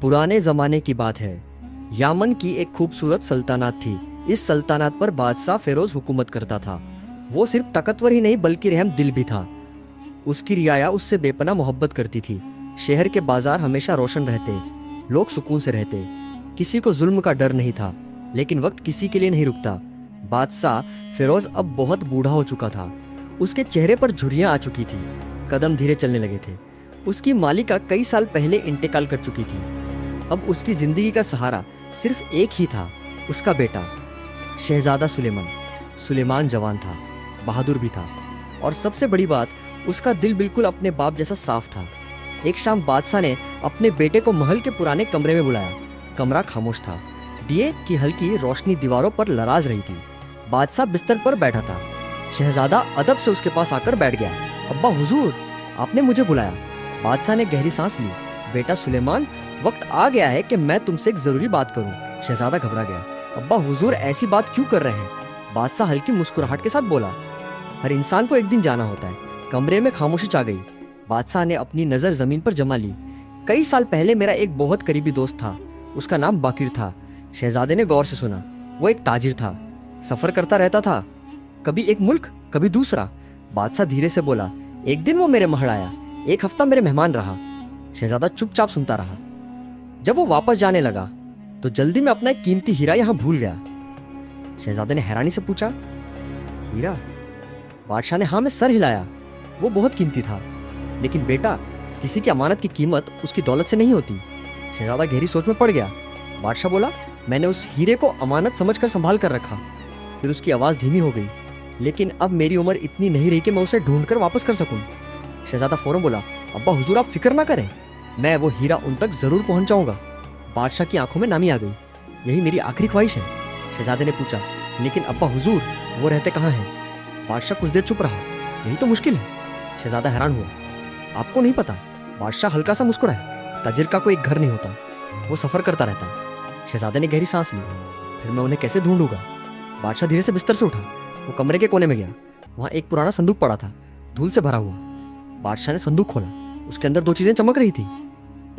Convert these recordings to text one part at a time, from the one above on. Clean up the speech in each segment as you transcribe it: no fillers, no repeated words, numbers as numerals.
पुराने ज़माने की बात है। यामन की एक खूबसूरत सल्तनत थी। इस सल्तनत पर बादशाह फेरोज हुकूमत करता था। वो सिर्फ ताकतवर ही नहीं बल्कि रहम दिल भी था। उसकी रियाया उससे बेपनाह मोहब्बत करती थी। शहर के बाजार हमेशा रोशन रहते, लोग सुकून से रहते, किसी को जुल्म का डर नहीं था। लेकिन वक्त किसी के लिए नहीं रुकता। बादशाह फेरोज अब बहुत बूढ़ा हो चुका था। उसके चेहरे पर झुर्रियां आ चुकी थी, कदम धीरे चलने लगे थे। उसकी मालिका कई साल पहले इंतकाल कर चुकी थी। अब उसकी जिंदगी का सहारा सिर्फ एक ही था, उसका बेटा शहजादा सुलेमान। सुलेमान जवान था, बहादुर भी था, और सबसे बड़ी बात, उसका दिल बिल्कुल अपने बाप जैसा साफ था। एक शाम बादशाह ने अपने बेटे को महल के पुराने कमरे में बुलाया। कमरा खामोश था, दिए की हल्की रोशनी दीवारों पर लराज रही थी। बादशाह बिस्तर पर बैठा था। शहजादा अदब से उसके पास आकर बैठ गया। अब्बा हुजूर, आपने मुझे बुलाया। बादशाह ने गहरी सांस ली। बेटा सुलेमान, वक्त आ गया है कि मैं तुमसे एक जरूरी बात करूं। शहजादा घबरा गया। अब्बा हुजूर, ऐसी बात क्यों कर रहे हैं? बादशाह हल्की मुस्कुराहट के साथ बोला, हर इंसान को एक दिन जाना होता है। कमरे में खामोशी छा गई। बादशाह ने अपनी नजर जमीन पर जमा ली। कई साल पहले मेरा एक बहुत करीबी दोस्त था, उसका नाम बाकिर था। शहजादे ने गौर से सुना। वो एक ताजिर था, सफर करता रहता था, कभी एक मुल्क कभी दूसरा। बादशाह धीरे से बोला, एक दिन वो मेरे महल आया, एक हफ्ता मेरे मेहमान रहा। शहजादा चुपचाप सुनता रहा। जब वो वापस जाने लगा तो जल्दी में अपना एक कीमती हीरा यहाँ भूल गया। शहजादे ने हैरानी से पूछा, हीरा? बादशाह ने हाँ में सर हिलाया। वो बहुत कीमती था, लेकिन बेटा, किसी की अमानत की कीमत उसकी दौलत से नहीं होती। शहजादा गहरी सोच में पड़ गया। बादशाह बोला, मैंने उस हीरे को अमानत समझकर संभाल कर रखा। फिर उसकी आवाज़ धीमी हो गई, लेकिन अब मेरी उम्र इतनी नहीं रही कि मैं उसे ढूंढकर वापस कर सकूं। शहजादा फौरन बोला, अब्बा हुजूर, आप फिक्र ना करें, मैं वो हीरा उन तक जरूर पहुंच जाऊंगा। बादशाह की आंखों में नामी आ गई। यही मेरी आखिरी ख्वाहिश है। शहजादे ने पूछा, लेकिन अब्बा हुजूर, वो रहते कहाँ हैं? बादशाह कुछ देर चुप रहा। यही तो मुश्किल है। शहजादा हैरान हुआ। आपको नहीं पता? बादशाह हल्का सा मुस्कुराया। ताजिर का कोई घर नहीं होता, वो सफर करता रहता है। शहजादे ने गहरी सांस ली। फिर मैं उन्हें कैसे ढूंढूंगा? बादशाह धीरे से बिस्तर से उठा। वो कमरे के कोने में गया। वहाँ एक पुराना संदूक पड़ा था, धूल से भरा हुआ। बादशाह ने संदूक खोला। उसके अंदर दो चीजें चमक रही थी,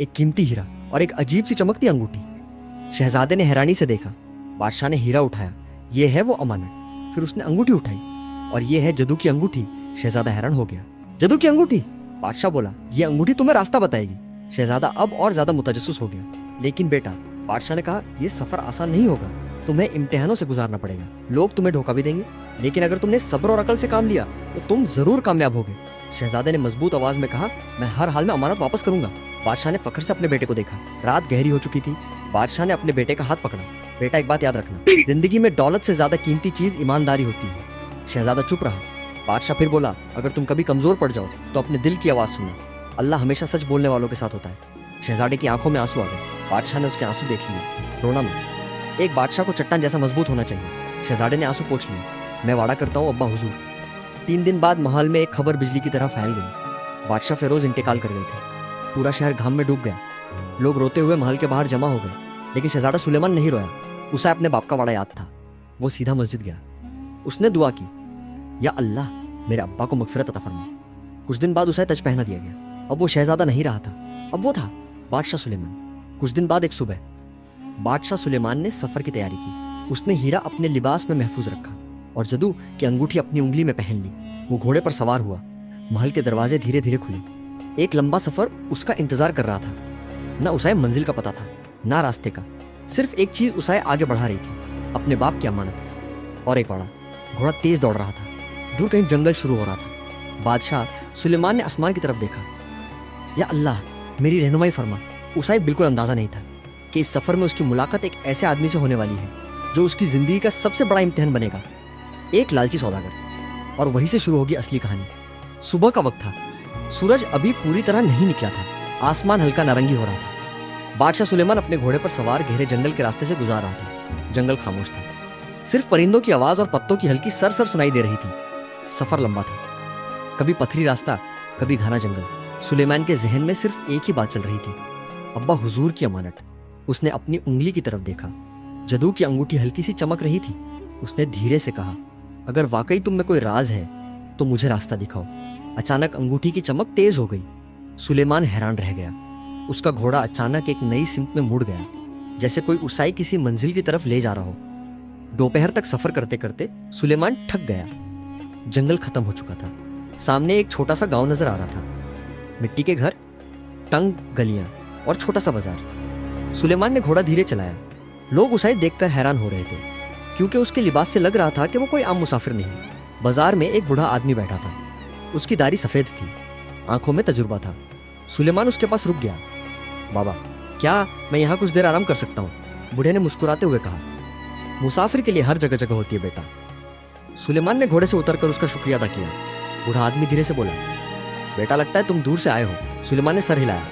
एक कीमती हीरा और एक अजीब सी चमकती अंगूठी। शहजादे ने हैरानी से देखा। बादशाह ने हीरा उठाया, ये है वो अमानत। फिर उसने अंगूठी उठाई, और ये है जदू की अंगूठी। शहजादा हैरान हो गया। जदू की अंगूठी? बादशाह बोला, ये अंगूठी तुम्हें रास्ता बताएगी। शहजादा अब और ज्यादा मुतजस्सिस हो गया। लेकिन बेटा, बादशाह ने कहा, यह सफर आसान नहीं होगा, तुम्हें इम्तिहानों से गुजारना पड़ेगा। लोग तुम्हें धोखा भी देंगे, लेकिन अगर तुमने सब्र और अकल से काम लिया तो तुम जरूर कामयाब होगे। शहजादे ने मजबूत आवाज में कहा, मैं हर हाल में अमानत वापस करूंगा। बादशाह ने फख्र से अपने बेटे को देखा। रात गहरी हो चुकी थी। बादशाह ने अपने बेटे का हाथ पकड़ा। बेटा, एक बात याद रखना, जिंदगी में दौलत से ज्यादा कीमती चीज ईमानदारी होती है। शहजादा चुप रहा। बादशाह फिर बोला, अगर तुम कभी कमजोर पड़ जाओ तो अपने दिल की आवाज सुनना। अल्लाह हमेशा सच बोलने वालों के साथ होता है। शहजादे की आंखों में आंसू आ गए। बादशाह ने उसके आंसू देख लिए। रोना मत, एक बादशाह को चट्टान जैसा मजबूत होना चाहिए। शहजादे ने आंसू पोंछ लिए। मैं वादा करता हूँ अब्बा हुजूर। 3 दिन बाद महल में एक खबर बिजली की तरह फैल गई। बादशाह फेरोज इंतकाल कर गए थे। पूरा शहर घाम में डूब गया। लोग रोते हुए महल के बाहर जमा हो गए। लेकिन शहजादा सुलेमान नहीं रोया। उसे अपने बाप का वादा याद था। वो सीधा मस्जिद गया। उसने दुआ की, या अल्लाह, मेरे अब्बा को मगफिरत अता फरमा। कुछ दिन बाद उसे तज पहना दिया गया। अब वो शहजादा नहीं रहा था, अब वो था बादशाह सुलेमान। कुछ दिन बाद एक सुबह बादशाह सुलेमान ने सफर की तैयारी की। उसने हीरा अपने लिबास में महफूज रखा और जदू की अंगूठी अपनी उंगली में पहन ली। वो घोड़े पर सवार हुआ। महल के दरवाजे धीरे धीरे खुले। एक लंबा सफर उसका इंतजार कर रहा था। न उसे मंजिल का पता था, ना रास्ते का। सिर्फ एक चीज उसे आगे बढ़ा रही थी, अपने बाप की अमानत। और एक वाड़ा। घोड़ा तेज दौड़ रहा था। दूर कहीं जंगल शुरू हो रहा था। बादशाह सुलेमान ने आसमान की तरफ देखा। या अल्लाह, मेरी रहनुमाई फरमा। उसे बिल्कुल अंदाजा नहीं था कि इस सफर में उसकी मुलाकात एक ऐसे आदमी से होने वाली है जो उसकी जिंदगी का सबसे बड़ा इम्तिहान बनेगा। एक लालची सौदागर। और वहीं से शुरू होगी असली कहानी। सुबह का वक्त था। सूरज अभी पूरी तरह नहीं निकला था। आसमान हल्का नारंगी हो रहा था। बादशाह सुलेमान अपने घोड़े पर सवार गहरे जंगल के रास्ते से गुजार रहा था। जंगल खामोश था। सिर्फ परिंदों की आवाज और पत्तों की हल्की सरसर सुनाई दे रही थी। सफर लंबा था, कभी पथरी रास्ता, कभी घना जंगल। सुलेमान के जहन में सिर्फ एक ही बात चल रही थी, अब्बा हुजूर की अमानत। उसने अपनी उंगली की तरफ देखा। जदू की अंगूठी हल्की सी चमक रही थी। उसने धीरे से कहा, अगर वाकई तुम में कोई राज है तो मुझे रास्ता दिखाओ। अचानक अंगूठी की चमक तेज हो गई। सुलेमान हैरान रह गया। اس کا گھوڑا اچانک ایک نئی سمت میں مڑ گیا, جیسے کوئی اسائی کسی منزل کی طرف لے جا رہا ہو. دوپہر تک سفر کرتے کرتے سلیمان تھک گیا. جنگل ختم ہو چکا تھا. سامنے ایک چھوٹا سا گاؤں نظر آ رہا تھا. مٹی کے گھر, تنگ گلیاں اور چھوٹا سا بازار. سلیمان نے گھوڑا دھیرے چلایا. لوگ اسے دیکھ کر حیران ہو رہے تھے, کیونکہ اس کے لباس سے لگ رہا تھا کہ وہ کوئی عام مسافر نہیں. بازار میں ایک بوڑھا آدمی بیٹھا تھا. اس کی داڑھی سفید تھی, آنکھوں میں تجربہ تھا. سلیمان اس کے پاس رک گیا. بابا, کیا میں یہاں کچھ دیر آرام کر سکتا ہوں؟ بوڑھے نے مسکراتے ہوئے کہا. مسافر کے لیے ہر جگہ جگہ ہوتی ہے بیٹا. سلیمان نے گھوڑے سے اتر کر اس کا شکریہ ادا کیا. بوڑھا آدمی دھیرے سے بولا, بیٹا لگتا ہے تم دور سے آئے ہو. سلیمان نے سر ہلایا.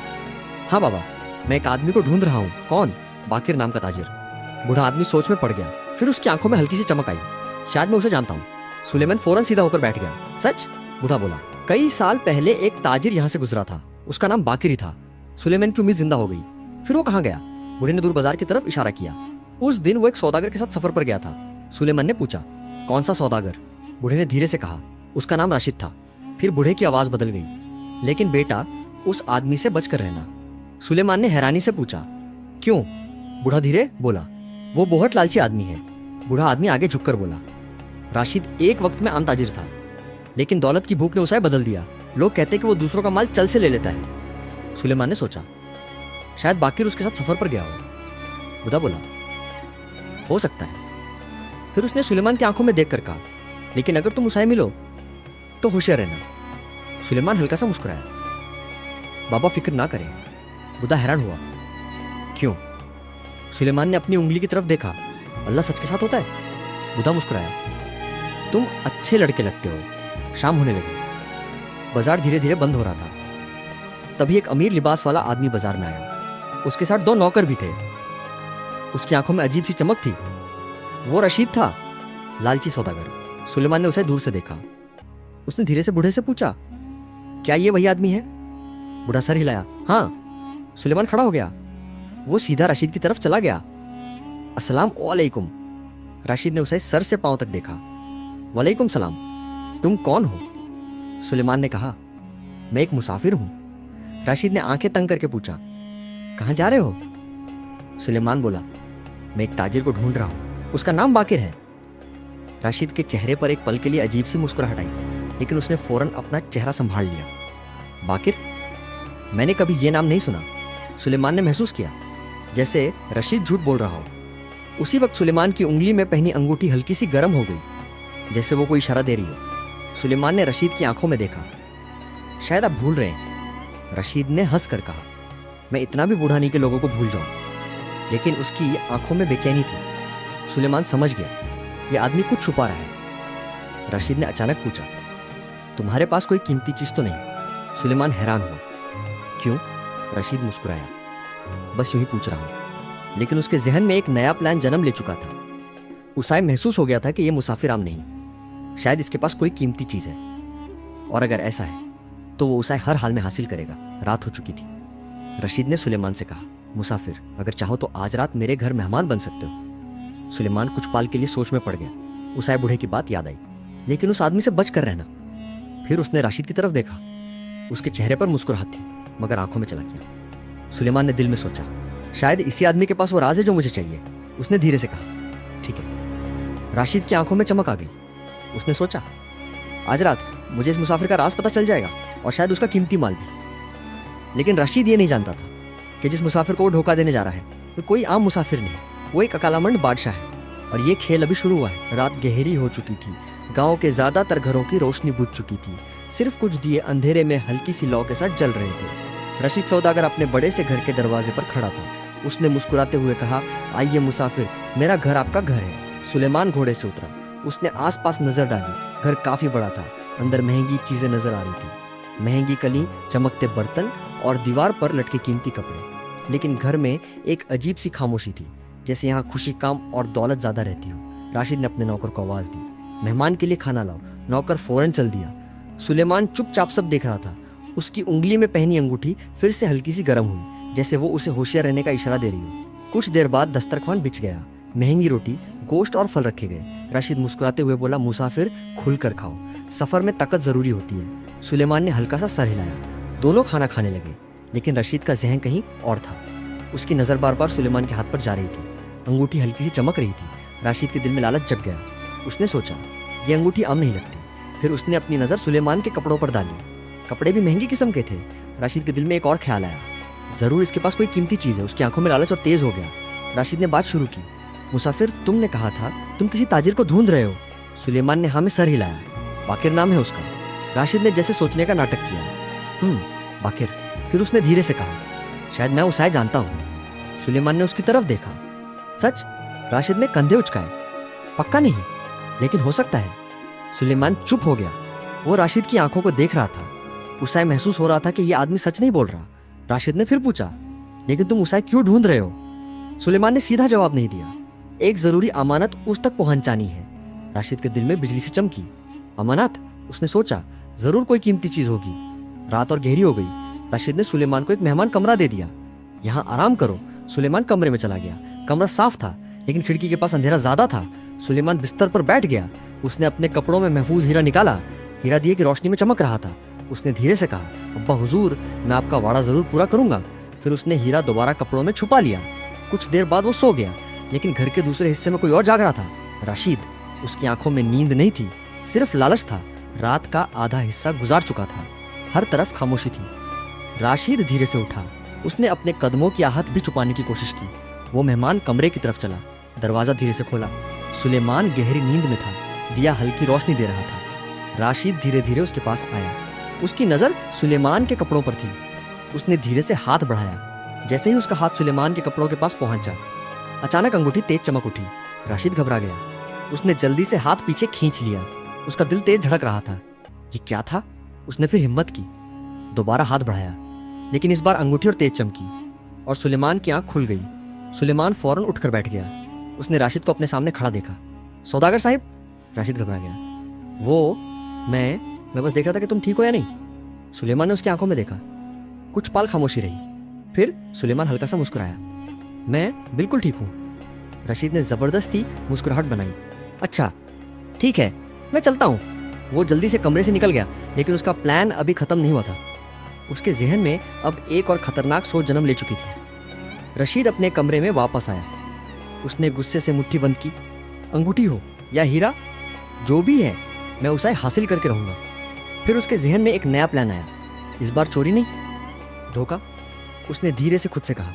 ہاں بابا, میں ایک آدمی کو ڈھونڈ رہا ہوں. کون؟ باقر نام کا تاجر. بوڑھا آدمی سوچ میں پڑ گیا. پھر اس کی آنکھوں میں ہلکی سی چمک آئی. شاید میں اسے جانتا ہوں. سلیمان فوراً سیدھا ہو کر بیٹھ گیا. سچ؟ بوڑھا بولا. کئی سال پہلے ایک تاجر یہاں سے گزرا تھا. اس کا نام باقر ہی تھا. سلیمان کی امید زندہ ہو گئی. پھر وہ کہاں گیا؟ بوڑھے نے دور بازار کی طرف اشارہ کیا. اس دن وہ ایک سوداگر کے ساتھ سفر پر گیا تھا. سلیمان نے پوچھا, کون سا سوداگر؟ بوڑھے نے دھیرے سے کہا, اس کا نام راشد تھا. پھر بوڑھے کی آواز بدل گئی. لیکن بیٹا, اس آدمی سے بچ کر رہنا. سلیمان نے حیرانی سے پوچھا, کیوں؟ بوڑھا دھیرے بولا, وہ بہت لالچی آدمی ہے. بوڑھا آدمی آگے جھک کر بولا, راشد ایک وقت میں عام تاجر تھا, لیکن دولت کی بھوک نے اسے بدل دیا. لوگ کہتے کہ وہ دوسروں کا مال چل سے لے لیتا ہے. سلیمان نے سوچا, شاید باقر اس کے ساتھ سفر پر گیا ہو. بوڑھا بولا, ہو سکتا ہے. پھر اس نے سلیمان کی آنکھوں میں دیکھ کر کہا, لیکن اگر تم اسے ملو تو ہوشیار رہنا. سلیمان ہلکا سا مسکرایا. بابا فکر نہ کریں. بوڑھا حیران ہوا. کیوں؟ سلیمان نے اپنی انگلی کی طرف دیکھا. اللہ سچ کے ساتھ ہوتا ہے. بوڑھا مسکرایا. تم اچھے لڑکے لگتے ہو. شام ہونے لگی. بازار دھیرے دھیرے بند ہو رہا تھا. تبھی ایک امیر لباس والا آدمی بازار میں آیا. اس کے ساتھ 2 نوکر بھی تھے. اس کی آنکھوں میں عجیب سی چمک تھی. وہ رشید تھا, لالچی سوداگر. سلیمان نے اسے دور سے دیکھا. اس نے دھیرے سے بوڑھے سے پوچھا, کیا یہ وہی آدمی ہے؟ بوڑھا سر ہلایا. ہاں. سلیمان کھڑا ہو گیا. وہ سیدھا رشید کی طرف چلا گیا. السلام علیکم. رشید نے اسے سر سے پاؤں تک دیکھا. وعلیکم السلام. تم کون ہو؟ سلیمان نے کہا, میں ایک مسافر ہوں. رشید نے آنکھیں تنگ کر کے پوچھا, کہاں جا رہے ہو؟ سلیمان بولا, میں ایک تاجر کو ڈھونڈ رہا ہوں. اس کا نام باقر ہے. رشید کے چہرے پر ایک پل کے لیے عجیب سی مسکراہٹ آئی, لیکن اس نے فوراً اپنا چہرہ سنبھال لیا. باقر؟ میں نے کبھی یہ نام نہیں سنا. سلیمان نے محسوس کیا جیسے رشید جھوٹ بول رہا ہو. اسی وقت سلیمان کی انگلی میں پہنی انگوٹھی ہلکی سی گرم ہو گئی, جیسے وہ کوئی اشارہ دے رہی ہو. سلیمان نے رشید کی آنکھوں میں دیکھا. شاید آپ بھول رہے ہیں. رشید نے ہنس کر کہا, میں اتنا بھی بوڑھا نہیں کہ لوگوں کو بھول جاؤں. لیکن اس کی آنکھوں میں بے چینی تھی. سلیمان سمجھ گیا, یہ آدمی کچھ چھپا رہا ہے. رشید نے اچانک پوچھا, تمہارے پاس کوئی قیمتی چیز تو نہیں؟ سلیمان حیران ہوا. کیوں؟ رشید مسکرایا. بس یوں ہی پوچھ رہا ہوں. لیکن اس کے ذہن میں ایک نیا پلان جنم لے چکا تھا. اسے محسوس ہو گیا تھا کہ یہ مسافر عام نہیں. شاید اس کے پاس کوئی قیمتی چیز ہے, اور اگر ایسا ہے تو وہ اسے ہر حال میں حاصل کرے گا. رات ہو چکی تھی. رشید نے سلیمان سے کہا, مسافر, اگر چاہو تو آج رات میرے گھر مہمان بن سکتے ہو. سلیمان کچھ پال کے لیے سوچ میں پڑ گیا. اسے بوڑھے کی بات یاد آئی, لیکن اس آدمی سے بچ کر رہنا. پھر اس نے راشد کی طرف دیکھا. اس کے چہرے پر مسکراہٹ تھی, مگر آنکھوں میں چلا گیا. سلیمان نے دل میں سوچا, شاید اسی آدمی کے پاس وہ راز ہے جو مجھے چاہیے. اس نے دھیرے سے کہا, ٹھیک ہے. راشد کی آنکھوں میں چمک آ گئی. اس نے سوچا, آج رات مجھے اس مسافر کا راز پتہ چل جائے گا, اور شاید اس کا قیمتی مال بھی. لیکن رشید یہ نہیں جانتا تھا کہ جس مسافر کو وہ دھوکہ دینے جا رہا ہے وہ کوئی عام مسافر نہیں, وہ ایک عقلمند بادشاہ ہے. اور یہ کھیل ابھی شروع ہوا ہے. رات گہری ہو چکی تھی. گاؤں کے زیادہ تر گھروں کی روشنی بجھ چکی تھی. صرف کچھ دیے اندھیرے میں ہلکی سی لو کے ساتھ جل رہے تھے. رشید سوداگر اپنے بڑے سے گھر کے دروازے پر کھڑا تھا. اس نے مسکراتے ہوئے کہا, آئیے مسافر, میرا گھر آپ کا گھر ہے. سلیمان گھوڑے سے اترا. اس نے آس پاس نظر ڈالی. گھر کافی بڑا تھا. اندر مہنگی چیزیں نظر آ رہی تھی, مہنگی کلی, چمکتے برتن اور دیوار پر لٹکے قیمتی کپڑے. لیکن گھر میں ایک عجیب سی خاموشی تھی, جیسے یہاں خوشی, کام اور دولت زیادہ رہتی ہو. راشد نے اپنے نوکر کو آواز دی, مہمان کے لیے کھانا لاؤ. نوکر فوراً چل دیا. سلیمان چپ چاپ سب دیکھ رہا تھا. اس کی انگلی میں پہنی انگوٹھی پھر سے ہلکی سی گرم ہوئی, جیسے وہ اسے ہوشیار رہنے کا اشارہ دے رہی ہو. کچھ دیر بعد دسترخوان بچھ گیا. مہنگی روٹی, گوشت اور پھل رکھے گئے. راشد مسکراتے ہوئے بولا, مسافر, کھل کر کھاؤ. سفر میں طاقت ضروری ہوتی ہے. سلیمان نے ہلکا سا سر ہلایا. دونوں کھانا کھانے لگے. लेकिन रशीद का जहन कहीं और था। उसकी नज़र बार बार सुलेमान के हाथ पर जा रही थी। अंगूठी हल्की सी चमक रही थी। राशिद के दिल में लालच जग गया। उसने सोचा, ये अंगूठी आम नहीं लगती। फिर उसने अपनी नज़र सुलेमान के कपड़ों पर डाली। कपड़े भी महंगी किस्म के थे। राशिद के दिल में एक और ख्याल आया, ज़रूर इसके पास कोई कीमती चीज़ है। उसकी आंखों में लालच और तेज़ हो गया। राशिद ने बात शुरू की, मुसाफिर, तुमने कहा था तुम किसी ताजिर को ढूंढ रहे हो। सुलेमान ने हाँ में सर हिलाया। बाकिर नाम है उसका। राशिद ने जैसे सोचने का नाटक किया। बाकिर। फिर उसने धीरे से कहा, शायद मैं उसे जानता हूँ। सुलेमान ने उसकी तरफ देखा। सच? राशिद ने कंधे उचकाए। पक्का नहीं, लेकिन हो सकता है। सुलेमान चुप हो गया। वो राशिद की आंखों को देख रहा था। उसे महसूस हो रहा था कि ये आदमी सच नहीं बोल रहा। राशिद ने फिर पूछा, लेकिन तुम उसे क्यों ढूंढ रहे हो? सुलेमान ने सीधा जवाब नहीं दिया। एक जरूरी अमानत उस तक पहुंचानी है। राशिद के दिल में बिजली से चमकी। अमानत? उसने सोचा, जरूर कोई कीमती चीज होगी। रात और गहरी हो गई। राशिद ने सुलेमान को एक मेहमान कमरा दे दिया। यहाँ आराम करो। सुलेमान कमरे में चला गया। कमरा साफ था, लेकिन खिड़की के पास अंधेरा ज्यादा था। सुलेमान बिस्तर पर बैठ गया। उसने अपने कपड़ों में महफूज हीरा निकाला। हीरा दिए की रोशनी में चमक रहा था। उसने धीरे से कहा, अब्बा हुजूर, मैं आपका वादा जरूर पूरा करूंगा। फिर उसने हीरा दोबारा कपड़ों में छुपा लिया। कुछ देर बाद वो सो गया, लेकिन घर के दूसरे हिस्से में कोई और जाग रहा था, राशिद। उसकी आंखों में नींद नहीं थी, सिर्फ लालच था। रात का आधा हिस्सा गुजार चुका था। हर तरफ खामोशी थी। राशिद धीरे से उठा। उसने अपने कदमों की आहट भी छुपाने की कोशिश की। वो मेहमान कमरे की तरफ चला। दरवाजा धीरे से खोला। सुलेमान गहरी नींद में था। दिया हल्की रोशनी दे रहा था। राशिद धीरे धीरे उसके पास आया। उसकी नजर सुलेमान के कपड़ों पर थी। उसने धीरे से हाथ बढ़ाया। जैसे ही उसका हाथ सुलेमान के कपड़ों के पास पहुंचा, अचानक अंगूठी तेज चमक उठी। राशिद घबरा गया। उसने जल्दी से हाथ पीछे खींच लिया। उसका दिल तेज धड़क रहा था। ये क्या था? उसने फिर हिम्मत की, दोबारा हाथ बढ़ाया, लेकिन इस बार अंगूठी और तेज चमकी और सुलेमान की आंख खुल गई। सुलेमान फौरन उठकर बैठ गया। उसने राशिद को अपने सामने खड़ा देखा। सौदागर साहब? राशिद घबरा गया। वो मैं बस देख रहा था कि तुम ठीक हो या नहीं। सुलेमान ने उसकी आंखों में देखा। कुछ पाल खामोशी रही। फिर सुलेमान हल्का सा मुस्कुराया। मैं बिल्कुल ठीक हूँ। राशिद ने जबरदस्ती मुस्कुराहट बनाई। अच्छा ठीक है, मैं चलता हूँ। वो जल्दी से कमरे से निकल गया, लेकिन उसका प्लान अभी खत्म नहीं हुआ था। उसके जहन में अब एक और खतरनाक सोच जन्म ले चुकी थी। रशीद अपने कमरे में वापस आया। उसने गुस्से से मुट्ठी बंद की। अंगूठी हो या हीरा, जो भी है, मैं उसे हासिल करके रहूंगा। फिर उसके जहन में एक नया प्लान आया। इस बार चोरी नहीं, धोखा। उसने धीरे से खुद से कहा,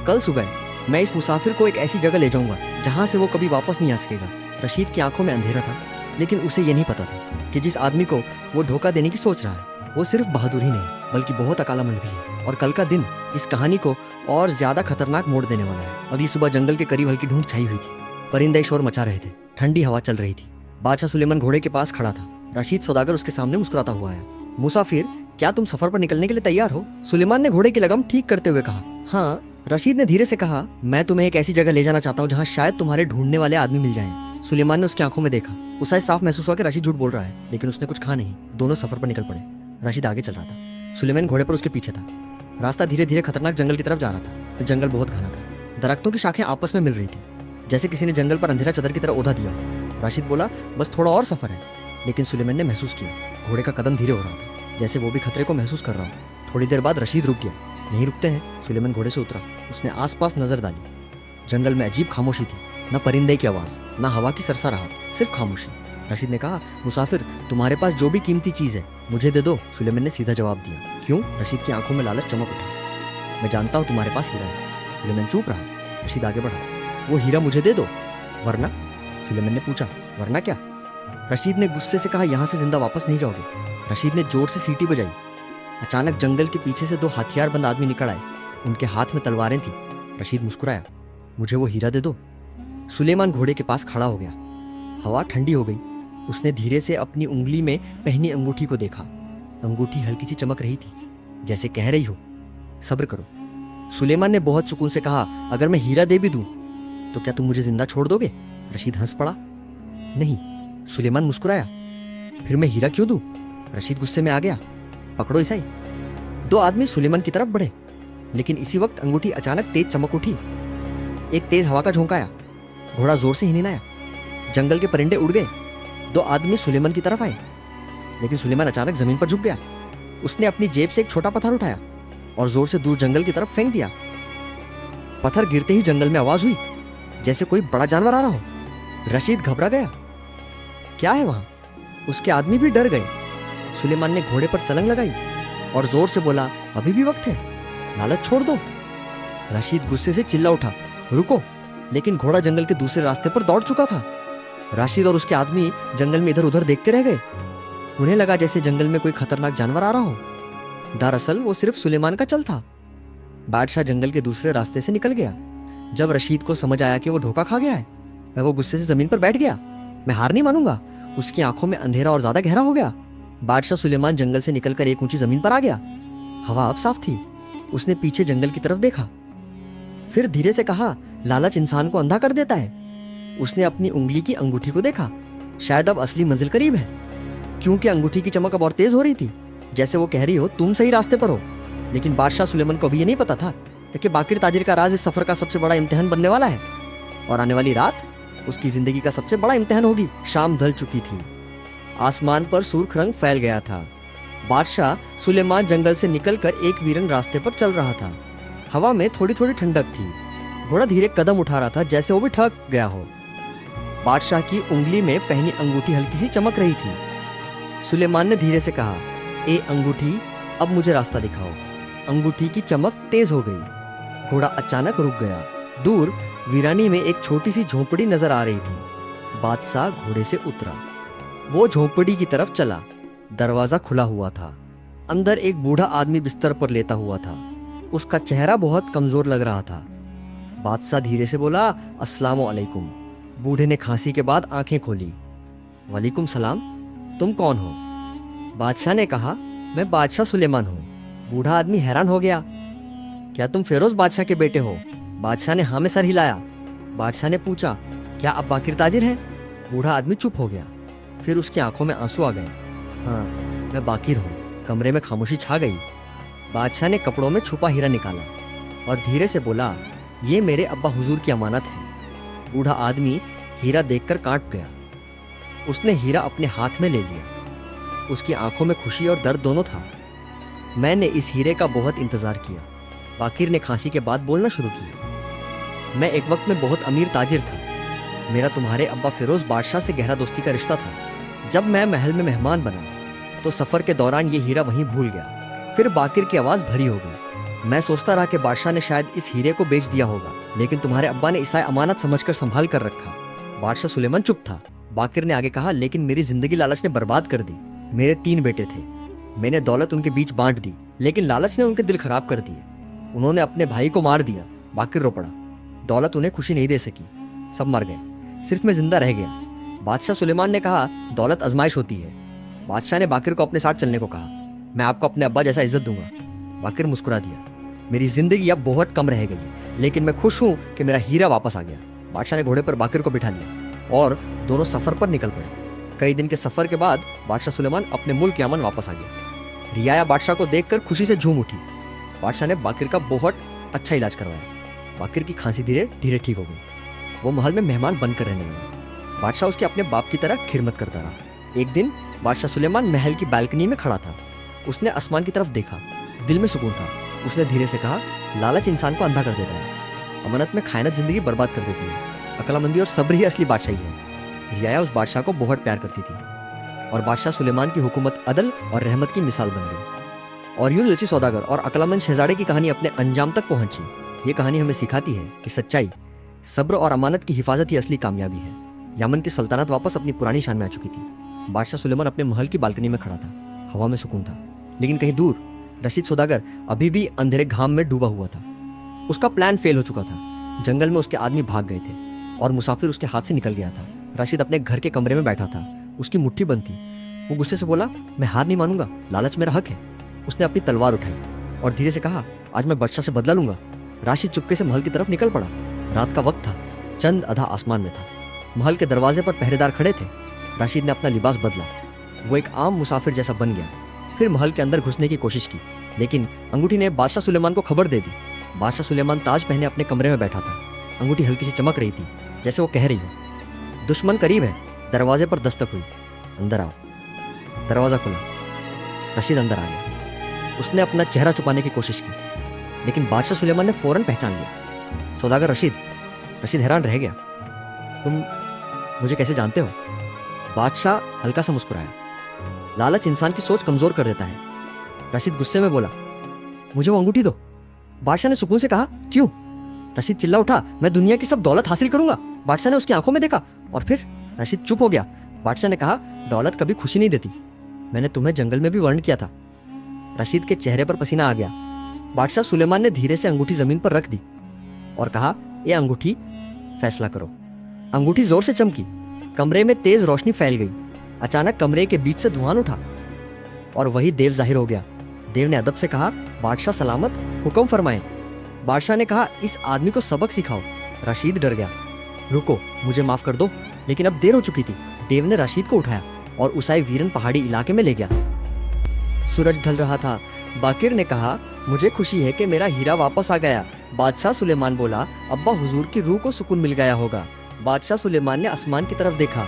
कल सुबह मैं इस मुसाफिर को एक ऐसी जगह ले जाऊंगा जहां से वो कभी वापस नहीं आ सकेगा। रशीद की आंखों में अंधेरा था, लेकिन उसे ये नहीं पता था कि जिस आदमी को वो धोखा देने की सोच रहा है, वो सिर्फ बहादुर ही नहीं, बल्कि बहुत अकालामंद भी है। और कल का दिन इस कहानी को और ज्यादा खतरनाक मोड़ देने वाला है। अगली सुबह जंगल के करीब हल्की धुंध छाई हुई थी। परिंदे शोर मचा रहे थे। ठंडी हवा चल रही थी। बादशाह सुलेमान घोड़े के पास खड़ा था। रशीद सौदागर उसके सामने मुस्कुराता हुआ आया। मुसाफिर, क्या तुम सफर पर निकलने के लिए तैयार हो? सुलेमान ने घोड़े की लगम ठीक करते हुए कहा। हाँ। रशीद ने धीरे से कहा, मैं तुम्हें एक ऐसी जगह ले जाना चाहता हूँ जहाँ शायद तुम्हारे ढूंढने वाले आदमी मिल जाएं। सुलेमान ने उसकी आंखों में देखा। उसे साफ महसूस हुआ कि रशीद झूठ बोल रहा है, लेकिन उसने कुछ कहा नहीं। दोनों सफर पर निकल पड़े। रशीद आगे चल रहा था। सुलेमान घोड़े पर उसके पीछे था। रास्ता धीरे धीरे खतरनाक जंगल की तरफ जा रहा था। जंगल बहुत घना था। दरख्तों की शाखें आपस में मिल रही थी, जैसे किसी ने जंगल पर अंधेरा चादर की तरह ओढ़ा दिया। राशिद बोला, बस थोड़ा और सफर है। लेकिन सुलेमान ने महसूस किया घोड़े का कदम धीरे हो रहा था, जैसे वो भी खतरे को महसूस कर रहा हो। थोड़ी देर बाद रशीद रुक गया। नहीं रुकते हैं। सुलेमान घोड़े से उतरा। उसने आसपास नजर डाली। जंगल में अजीब खामोशी थी। न परिंदे की आवाज, न हवा की सरसराहट, सिर्फ खामोशी। रशीद ने कहा, मुसाफिर, तुम्हारे पास जो भी कीमती चीज है मुझे दे दो। सुलेमान ने सीधा जवाब दिया। क्यों? रशीद की आंखों में लालच चमक उठा। मैं जानता हूँ तुम्हारे पास हीरा है। सुलेमान चुप रहा। रशीद आगे बढ़ा। वो हीरा मुझे दे दो, वरना? सुलेमान ने पूछा, वरना क्या? रशीद ने गुस्से से कहा, यहाँ से जिंदा वापस नहीं जाओगे। रशीद ने जोर से सीटी बजाई। अचानक जंगल के पीछे से दो हथियारबंद आदमी निकल आए। उनके हाथ में तलवारें थी। रशीद मुस्कुराया। मुझे वो हीरा दे दो। सुलेमान घोड़े के पास खड़ा हो गया। हवा ठंडी हो गई। उसने धीरे से अपनी उंगली में पहनी अंगूठी को देखा। अंगूठी हल्की सी चमक रही थी, जैसे कह रही हो, सब्र करो। सुलेमान ने बहुत सुकून से कहा, अगर मैं हीरा दे भी दूं तो क्या तुम मुझे जिंदा छोड़ दोगे? रशीद हंस पड़ा। नहीं। सुलेमान मुस्कुराया। फिर मैं हीरा क्यों दूं? रशीद गुस्से में आ गया। पकड़ो इसे। दो आदमी सुलेमान की तरफ बढ़े, लेकिन इसी वक्त अंगूठी अचानक तेज चमक उठी। एक तेज हवा का झोंका आया। घोड़ा जोर से हिनहिनाया। जंगल के परिंदे उड़ गए। दो आदमी सुलेमान की तरफ आए, लेकिन सुलेमान अचानक जमीन पर झुक गया। उसने अपनी जेब से एक छोटा पत्थर उठाया। और जोर से दूर जंगल की तरफ फेंक दिया। पत्थर गिरते ही जंगल में आवाज हुई जैसे कोई बड़ा जानवर आ रहा हो। रशीद घबरा गया। क्या है वहां? उसके आदमी भी डर गए। सुलेमान ने घोड़े पर चलंग लगाई और जोर से बोला, अभी भी वक्त है, लालच छोड़ दो। रशीद गुस्से से चिल्ला उठा, रुको। लेकिन घोड़ा जंगल के दूसरे रास्ते पर दौड़ चुका था। राशिद और उसके आदमी जंगल में इधर उधर देखते रह गए। उन्हें लगा जैसे जंगल में कोई खतरनाक जानवर आ रहा हो। दरअसल वो सिर्फ सुलेमान का चल था। बादशाह जंगल के दूसरे रास्ते से निकल गया। जब रशीद को समझ आया कि वो धोखा खा गया है, वो गुस्से से जमीन पर बैठ गया। मैं हार नहीं मानूंगा। उसकी आंखों में अंधेरा और ज्यादा गहरा हो गया। बादशाह सुलेमान जंगल से निकलकर एक ऊंची जमीन पर आ गया। हवा अब साफ थी। उसने पीछे जंगल की तरफ देखा, फिर धीरे से कहा, लालच इंसान को अंधा कर देता है। उसने अपनी उंगली की अंगूठी को देखा। शायद अब असली मंजिल करीब है, क्योंकि अंगूठी की चमक अब और तेज हो रही थी, जैसे वो कह रही हो तुम सही रास्ते पर हो। लेकिन बादशाह सुलेमान को अभी ये नहीं पता था कि बाकिर ताजिर का राज इस सफर का सबसे बड़ा इम्तिहान बनने वाला है, और आने वाली रात उसकी जिंदगी का सबसे बड़ा इम्तिहान होगी। शाम ढल चुकी थी। आसमान पर सुर्ख रंग फैल गया था। बादशाह सुलेमान जंगल से निकलकर एक वीरन रास्ते पर चल रहा था। हवा में थोड़ी थोड़ी ठंडक थी। घोड़ा धीरे कदम उठा रहा था, जैसे वो भी थक गया हो। बादशाह की उंगली में पहनी अंगूठी हल्की सी चमक रही थी। सुलेमान ने धीरे से कहा, ए अंगूठी, अब मुझे रास्ता दिखाओ। अंगूठी की चमक तेज हो गई। घोड़ा अचानक रुक गया। दूर वीरानी में एक छोटी सी झोंपड़ी नजर आ रही थी। बादशाह घोड़े से उतरा। वो झोंपड़ी की तरफ चला। दरवाजा खुला हुआ था। अंदर एक बूढ़ा आदमी बिस्तर पर लेटा हुआ था। उसका चेहरा बहुत कमजोर लग रहा था। बादशाह धीरे से बोला, अस्सलामु अलैकुम। बूढ़े ने खांसी के बाद आंखें खोली। वालेकुम सलाम, तुम कौन हो? बादशाह ने कहा, मैं बादशाह सुलेमान हूँ। बूढ़ा आदमी हैरान हो गया, क्या तुम फेरोज बादशाह के बेटे हो? बादशाह ने हाँ में सर हिलाया। बादशाह ने पूछा, क्या आप बाकिर ताजिर हैं? बूढ़ा आदमी चुप हो गया। फिर उसकी आंखों में आंसू आ गए। हाँ, मैं बाकिर हूँ। कमरे में खामोशी छा गई। बादशाह ने कपड़ों में छुपा हीरा निकाला और धीरे से बोला, ये मेरे अब्बा हुजूर की अमानत है। बूढ़ा आदमी हीरा देखकर कांप गया। उसने हीरा अपने हाथ में ले लिया। उसकी आंखों में खुशी और दर्द दोनों था। मैंने इस हीरे का बहुत इंतजार किया। बाकिर ने खांसी के बाद बोलना शुरू किया, मैं एक वक्त में बहुत अमीर ताजिर था। मेरा तुम्हारे अब्बा फिरोज बादशाह से गहरा दोस्ती का रिश्ता था। जब मैं महल में मेहमान बना तो सफर के दौरान ये हीरा वहीं भूल गया। फिर बाकिर की आवाज भरी हो गई। मैं सोचता रहा कि बादशाह ने शायद इस हीरे को बेच दिया होगा, लेकिन तुम्हारे अब्बा ने इसे अमानत समझकर संभाल कर रखा। बादशाह सुलेमान चुप था। बाकिर ने आगे कहा, लेकिन मेरी जिंदगी लालच ने बर्बाद कर दी। मेरे 3 बेटे थे। मैंने दौलत उनके बीच बांट दी, लेकिन लालच ने उनके दिल खराब कर दिए। उन्होंने अपने भाई को मार दिया। बाकिर रो पड़ा। दौलत उन्हें खुशी नहीं दे सकी। सब मर गए, सिर्फ मैं जिंदा रह गया। बादशाह सुलेमान ने कहा, दौलत आजमाइश होती है। बादशाह ने बाकिर को अपने साथ चलने को कहा। मैं आपको अपने अब्बा जैसा इज्जत दूंगा। बाकिर मुस्कुरा दिया। मेरी जिंदगी अब बहुत कम रह गई, लेकिन मैं खुश हूं कि मेरा हीरा वापस आ गया। बादशाह ने घोड़े पर बाकिर को बिठा लिया और दोनों सफर पर निकल पड़े। कई दिन के सफर के बाद बादशाह सुलेमान अपने मुल्क यमन वापस आ गया। रियाया बादशाह को देखकर खुशी से झूम उठी। बादशाह ने बाकिर का बहुत अच्छा इलाज करवाया। बाकिर की खांसी धीरे धीरे ठीक हो गई। वो महल में मेहमान बनकर रहने लगा। बादशाह उसके अपने बाप की तरह खिदमत करता रहा। एक दिन बादशाह सुलेमान महल की बालकनी में खड़ा था। उसने आसमान की तरफ देखा। दिल में सुकून था। उसने धीरे से कहा, लालच इंसान को अंधा कर देता है, अमानत में खायनत जिंदगी बर्बाद कर देती है। अक्लमंदी और सब्र ही असली बादशाही है। रियाया उस बादशाह को बहुत प्यार करती थी और बादशाह सुलेमान की हुकूमत अदल और रहमत की मिसाल बन गई। और यूं लची सौदागर और अक्लमंद शहजादे की कहानी अपने अंजाम तक पहुंची। ये कहानी हमें सिखाती है कि सच्चाई, सब्र और अमानत की हिफाजत ही असली कामयाबी है। यमन की सल्तनत वापस अपनी पुरानी शान में आ चुकी थी। बादशाह सुलेमान अपने महल की बालकनी में खड़ा था। हवा में सुकून था, लेकिन कहीं दूर रशीद सौदागर अभी भी अंधेरे घाम में डूबा हुआ था। उसका प्लान फेल हो चुका था। जंगल में उसके आदमी भाग गए थे और मुसाफिर उसके हाथ से निकल गया था। रशीद अपने घर के कमरे में बैठा था। उसकी मुट्ठी बंद थी। वो गुस्से से बोला, मैं हार नहीं मानूंगा, लालच मेरा हक है। उसने अपनी तलवार उठाई और धीरे से कहा, आज मैं बादशाह से बदला लूंगा। राशिद चुपके से महल की तरफ निकल पड़ा। रात का वक्त था। चंद आधा आसमान में था। महल के दरवाजे पर पहरेदार खड़े थे। राशिद ने अपना लिबास बदला। वो एक आम मुसाफिर जैसा बन गया। फिर महल के अंदर घुसने की कोशिश की, लेकिन अंगूठी ने बादशाह सुलेमान को खबर दे दी। बादशाह सुलेमान ताज पहने अपने कमरे में बैठा था। अंगूठी हल्की सी चमक रही थी, जैसे वो कह रही हो, दुश्मन करीब है। दरवाजे पर दस्तक हुई। अंदर आओ। दरवाजा खुला। रशीद अंदर आ गया। उसने अपना चेहरा छुपाने की कोशिश की, लेकिन बादशाह सुलेमान ने फौरन पहचान लिया। सौदागर रशीद। रशीद हैरान रह गया। तुम मुझे कैसे जानते हो? बादशाह हल्का सा मुस्कुराया। लालच इंसान की सोच कमजोर कर देता है। रशीद गुस्से में बोला, मुझे वो अंगूठी दो। बादशाह ने सुकून से कहा, क्यों? रशीद चिल्ला उठा, मैं दुनिया की सब दौलत हासिल करूंगा। बादशाह ने उसकी आंखों में देखा और फिर रशीद चुप हो गया। बादशाह ने कहा, दौलत कभी खुशी नहीं देती। मैंने तुम्हें जंगल में भी वार्न किया था। रशीद के चेहरे पर पसीना आ गया। बादशाह सुलेमान ने धीरे से अंगूठी जमीन पर रख दी और कहा, यह अंगूठी फैसला करो। अंगूठी जोर से चमकी। कमरे में तेज रोशनी फैल गई। अचानक कमरे के बीच से धुआं उठा और वही देव जाहिर हो गया। देव ने अदब से कहा, बादशाह सलामत, हुक्म फरमाएं। बादशाह ने कहा, इस आदमी को सबक सिखाओ। रशीद डर गया। रुको, मुझे माफ कर दो, लेकिन अब देर हो चुकी थी। देव ने रशीद को उठाया और उसाई वीरन पहाड़ी इलाके में ले गया। सूरज ढल रहा था। बाकिर ने कहा, मुझे खुशी है कि मेरा हीरा वापस आ गया। बादशाह सुलेमान बोला, अब्बा हुजूर की रूह को सुकून मिल गया होगा। बादशाह सुलेमान ने आसमान की तरफ देखा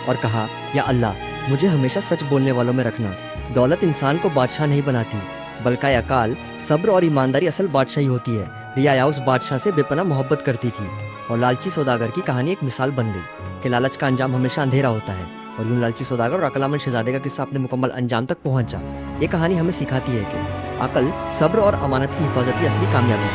और कहा, या अल्लाह, मुझे हमेशा सच बोलने वालों में रखना। दौलत इंसान को बादशाह नहीं बनाती, बल्कि अकाल, सब्र और ईमानदारी असल बादशाही होती है। रियाया उस बादशाह से बेपनाह मोहब्बत करती थी और लालची सौदागर की कहानी एक मिसाल बन गई कि लालच का अंजाम हमेशा अंधेरा होता है। और यूं लालची सौदागर और अक्लमंद शहजादे का किस्सा अपने मुकम्मल अंजाम तक पहुंचा। ये कहानी हमें सिखाती है कि अकल, सब्र और अमानत की हिफाजत ही असली कामयाबी है।